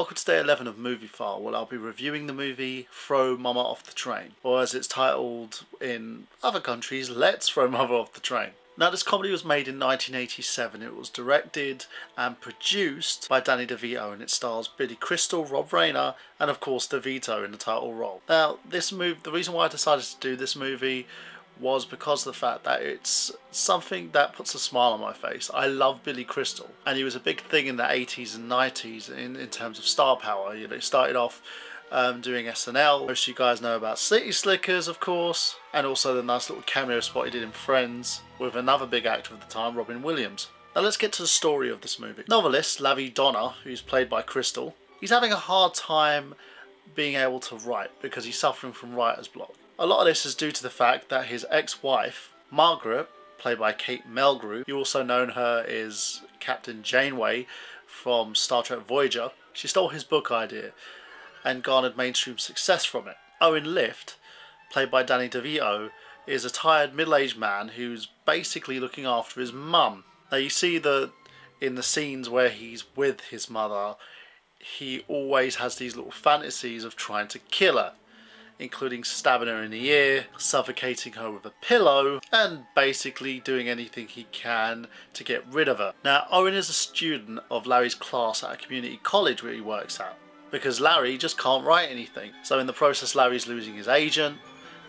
welcome to day 11 of MovieFile, where I'll be reviewing the movie Throw Momma Off the Train, or as it's titled in other countries, Let's Throw Mother Off the Train. Now, this comedy was made in 1987. It was directed and produced by Danny DeVito, and it stars Billy Crystal, Rob Reiner, and of course DeVito in the title role. Now, this movie, the reason why I decided to do this movie was because of the fact that it's something that puts a smile on my face. I love Billy Crystal, and he was a big thing in the 80s and 90s in terms of star power. You know, he started off doing SNL. Most of you guys know about City Slickers, of course, and also the nice little cameo spot he did in Friends with another big actor of the time, Robin Williams. Now let's get to the story of this movie. Novelist Lavi Donner, who's played by Crystal, he's having a hard time being able to write because he's suffering from writer's block. A lot of this is due to the fact that his ex-wife, Margaret, played by Kate Mulgrew, you also know her as Captain Janeway from Star Trek Voyager, she stole his book idea and garnered mainstream success from it. Owen Lift, played by Danny DeVito, is a tired middle-aged man who's basically looking after his mum. Now you see that in the scenes where he's with his mother, he always has these little fantasies of trying to kill her, including stabbing her in the ear, suffocating her with a pillow, and basically doing anything he can to get rid of her. Now, Owen is a student of Larry's class at a community college where he works at, because Larry just can't write anything. So in the process, Larry's losing his agent,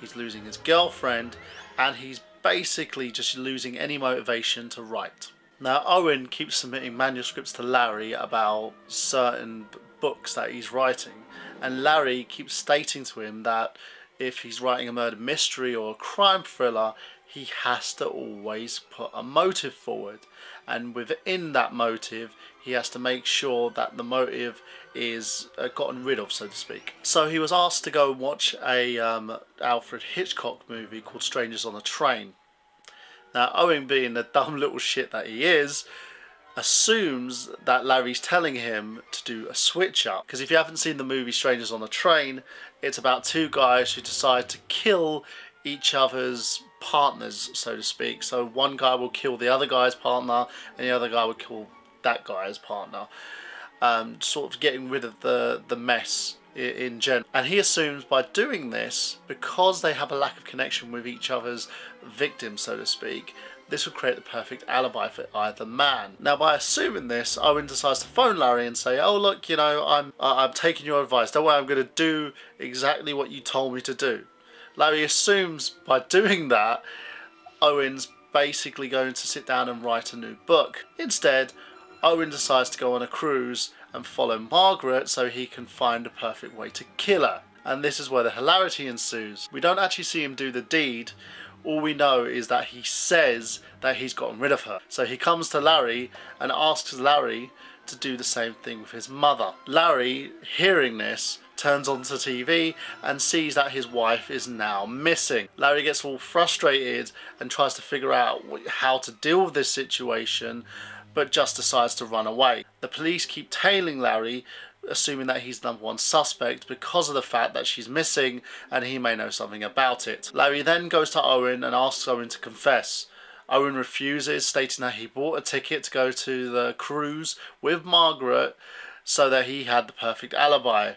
he's losing his girlfriend, and he's basically just losing any motivation to write. Now, Owen keeps submitting manuscripts to Larry about certain books that he's writing, and Larry keeps stating to him that if he's writing a murder mystery or a crime thriller, he has to always put a motive forward, and within that motive he has to make sure that the motive is gotten rid of, so to speak. So he was asked to go and watch a Alfred Hitchcock movie called Strangers on a Train. Now, Owen, being the dumb little shit that he is, assumes that Larry's telling him to do a switch up, because if you haven't seen the movie Strangers on a Train, it's about two guys who decide to kill each other's partners, so to speak. So one guy will kill the other guy's partner and the other guy will kill that guy's partner, sort of getting rid of the mess in general. And he assumes by doing this, because they have a lack of connection with each other's victims, so to speak, this would create the perfect alibi for either man. Now, by assuming this, Owen decides to phone Larry and say, oh look, you know, I'm taking your advice, don't worry, I'm going to do exactly what you told me to do. Larry assumes by doing that, Owen's basically going to sit down and write a new book. Instead, Owen decides to go on a cruise and follow Margaret so he can find a perfect way to kill her. And this is where the hilarity ensues. We don't actually see him do the deed. All we know is that he says that he's gotten rid of her. So he comes to Larry and asks Larry to do the same thing with his mother. Larry, hearing this, turns onto TV and sees that his wife is now missing. Larry gets all frustrated and tries to figure out how to deal with this situation, but just decides to run away. The police keep tailing Larry, assuming that he's the #1 suspect because of the fact that she's missing and he may know something about it. Larry then goes to Owen and asks Owen to confess. Owen refuses, stating that he bought a ticket to go to the cruise with Margaret so that he had the perfect alibi,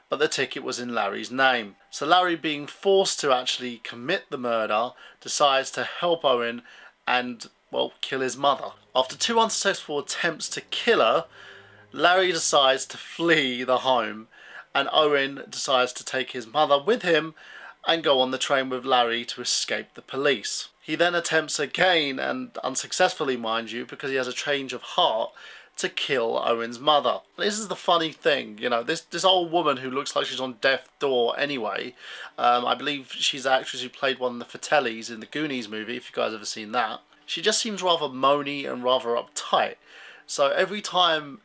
but the ticket was in Larry's name. So Larry, being forced to actually commit the murder, decides to help Owen and, well, kill his mother. After 2 unsuccessful attempts to kill her, Larry decides to flee the home, and Owen decides to take his mother with him and go on the train with Larry to escape the police. He then attempts again, and unsuccessfully mind you, because he has a change of heart, to kill Owen's mother. This is the funny thing, you know, this old woman who looks like she's on death's door anyway, I believe she's the actress who played one of the Fratellis in the Goonies movie, if you guys ever seen that. She just seems rather moany and rather uptight. So every time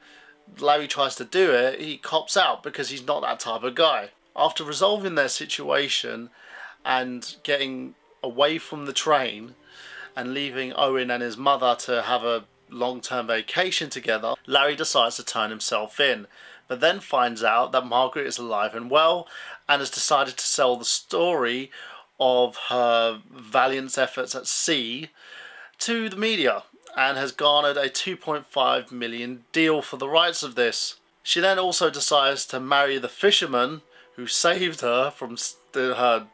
Larry tries to do it, he cops out because he's not that type of guy. After resolving their situation and getting away from the train and leaving Owen and his mother to have a long-term vacation together, Larry decides to turn himself in, but then finds out that Margaret is alive and well and has decided to sell the story of her valiant efforts at sea to the media, and has garnered a $2.5 million deal for the rights of this. She then also decides to marry the fisherman who saved her from her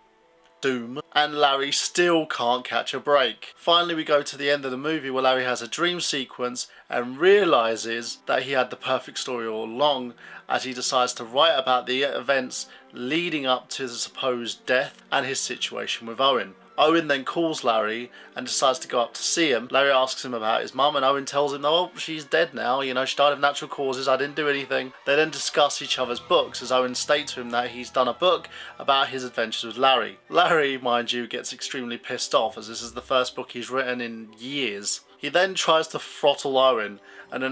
doom, and Larry still can't catch a break. Finally, we go to the end of the movie where Larry has a dream sequence and realises that he had the perfect story all along, as he decides to write about the events leading up to the supposed death and his situation with Owen. Owen then calls Larry and decides to go up to see him. Larry asks him about his mum, and Owen tells him, oh, she's dead now, you know, she died of natural causes, I didn't do anything. They then discuss each other's books, as Owen states to him that he's done a book about his adventures with Larry. Larry, mind you, gets extremely pissed off, as this is the first book he's written in years. He then tries to throttle Owen, and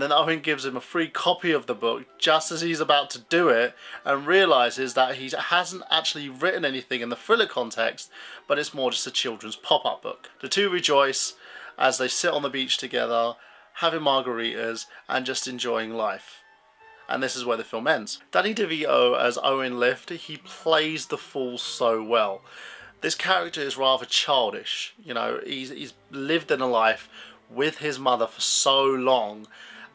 then Owen gives him a free copy of the book just as he's about to do it, and realises that he hasn't actually written anything in the thriller context, but it's more just a children's pop-up book. The two rejoice as they sit on the beach together, having margaritas and just enjoying life. And this is where the film ends. Danny DeVito as Owen Lift, he plays the fool so well. This character is rather childish, you know, he's lived in a life with his mother for so long,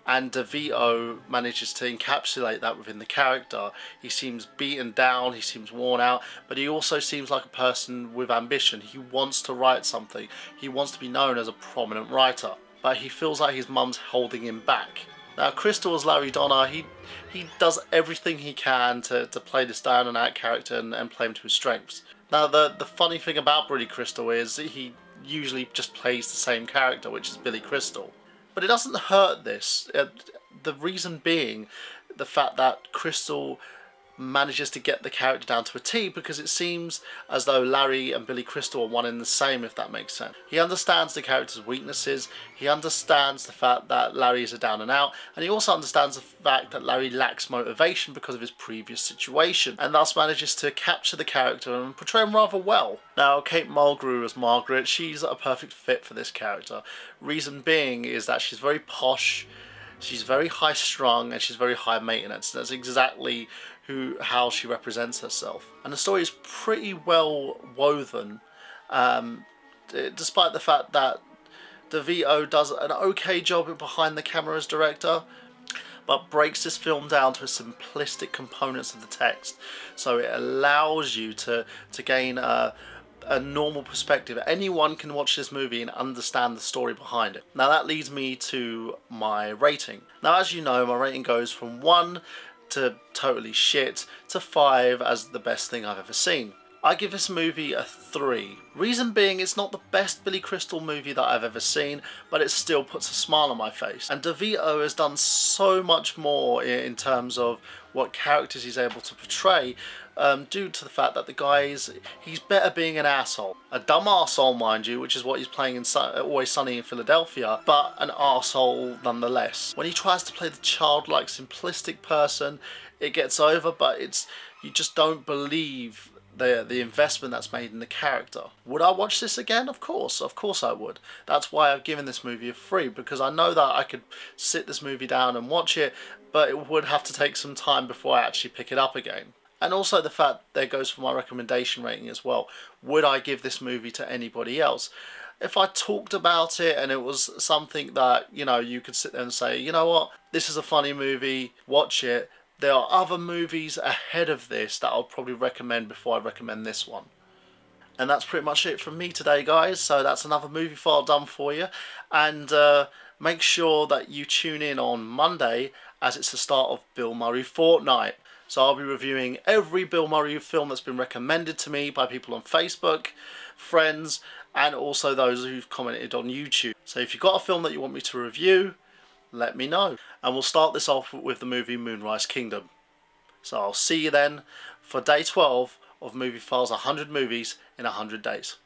and DeVito manages to encapsulate that within the character. He seems beaten down, he seems worn out, but he also seems like a person with ambition. He wants to write something, he wants to be known as a prominent writer, but he feels like his mum's holding him back. Now, Crystal as Larry Donner, he does everything he can to play this down and out character and play him to his strengths. Now, the funny thing about Billy Crystal is he usually just plays the same character, which is Billy Crystal. But it doesn't hurt this. The reason being the fact that Crystal manages to get the character down to a T, because it seems as though Larry and Billy Crystal are one and the same, if that makes sense. He understands the character's weaknesses, he understands the fact that Larry is a down and out, and he also understands the fact that Larry lacks motivation because of his previous situation, and thus manages to capture the character and portray him rather well. Now, Kate Mulgrew as Margaret, she's a perfect fit for this character. Reason being is that she's very posh, she's very high strung, and she's very high maintenance. That's exactly how she represents herself, and the story is pretty well woven, despite the fact that DeVito does an okay job behind the camera as director, but breaks this film down to simplistic components of the text, so it allows you to gain a normal perspective. Anyone can watch this movie and understand the story behind it. Now that leads me to my rating. Now, as you know, my rating goes from 1 to totally shit to 5 as the best thing I've ever seen. I give this movie a 3. Reason being, it's not the best Billy Crystal movie that I've ever seen, but it still puts a smile on my face. And DeVito has done so much more in terms of what characters he's able to portray, due to the fact that the guy he's better being an asshole. A dumb arsehole, mind you, which is what he's playing in Always Sunny in Philadelphia, but an arsehole nonetheless. When he tries to play the childlike, simplistic person, it gets over, but you just don't believe the investment that's made in the character. Would I watch this again? Of course I would. That's why I've given this movie a 3, because I know that I could sit this movie down and watch it, but it would have to take some time before I actually pick it up again. And also the fact there goes for my recommendation rating as well. Would I give this movie to anybody else? If I talked about it and it was something that, you know, you could sit there and say, you know what, this is a funny movie, watch it. There are other movies ahead of this that I'll probably recommend before I recommend this one. And that's pretty much it from me today, guys. So that's another movie file done for you. And make sure that you tune in on Monday, as it's the start of Bill Murray Fortnight. So I'll be reviewing every Bill Murray film that's been recommended to me by people on Facebook, friends, and also those who've commented on YouTube. So if you've got a film that you want me to review, let me know. And we'll start this off with the movie Moonrise Kingdom. So I'll see you then for day 12 of MovieFile's 100 movies in 100 days.